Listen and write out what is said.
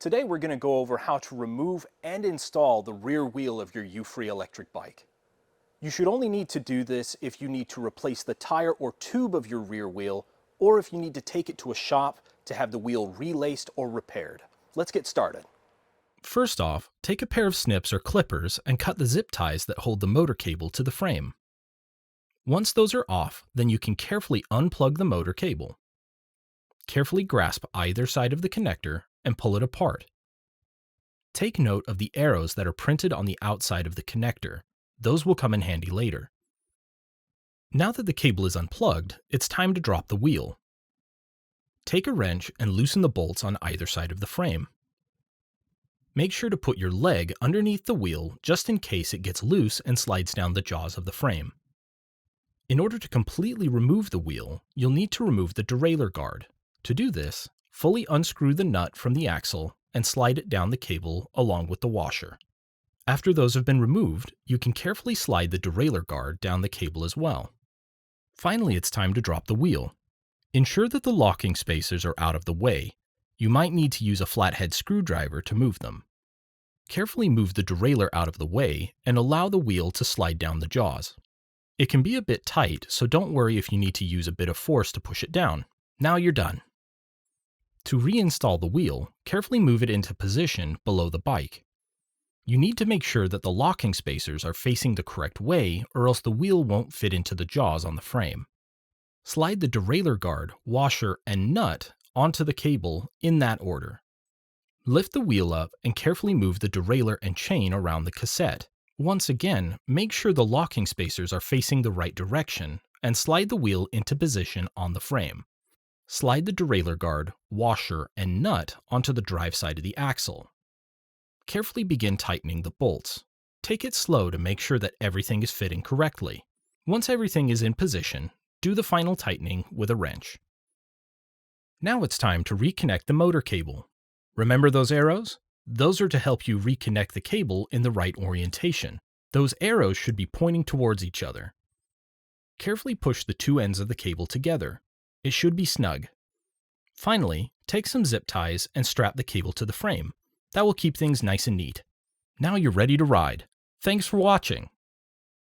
Today we're going to go over how to remove and install the rear wheel of your Euphree electric bike. You should only need to do this if you need to replace the tire or tube of your rear wheel, or if you need to take it to a shop to have the wheel relaced or repaired. Let's get started. First off, take a pair of snips or clippers and cut the zip ties that hold the motor cable to the frame. Once those are off, then you can carefully unplug the motor cable. Carefully grasp either side of the connector and pull it apart. Take note of the arrows that are printed on the outside of the connector. Those will come in handy later. Now that the cable is unplugged, it's time to drop the wheel. Take a wrench and loosen the bolts on either side of the frame. Make sure to put your leg underneath the wheel just in case it gets loose and slides down the jaws of the frame. In order to completely remove the wheel, you'll need to remove the derailleur guard. To do this, fully unscrew the nut from the axle and slide it down the cable along with the washer. After those have been removed, you can carefully slide the derailleur guard down the cable as well. Finally, it's time to drop the wheel. Ensure that the locking spacers are out of the way. You might need to use a flathead screwdriver to move them. Carefully move the derailleur out of the way and allow the wheel to slide down the jaws. It can be a bit tight, so don't worry if you need to use a bit of force to push it down. Now you're done. To reinstall the wheel, carefully move it into position below the bike. You need to make sure that the locking spacers are facing the correct way, or else the wheel won't fit into the jaws on the frame. Slide the derailleur guard, washer, and nut onto the cable in that order. Lift the wheel up and carefully move the derailleur and chain around the cassette. Once again, make sure the locking spacers are facing the right direction, and slide the wheel into position on the frame. Slide the derailleur guard, washer, and nut onto the drive side of the axle. Carefully begin tightening the bolts. Take it slow to make sure that everything is fitting correctly. Once everything is in position, do the final tightening with a wrench. Now it's time to reconnect the motor cable. Remember those arrows? Those are to help you reconnect the cable in the right orientation. Those arrows should be pointing towards each other. Carefully push the two ends of the cable together. It should be snug. Finally, take some zip ties and strap the cable to the frame. That will keep things nice and neat. Now you're ready to ride. Thanks for watching.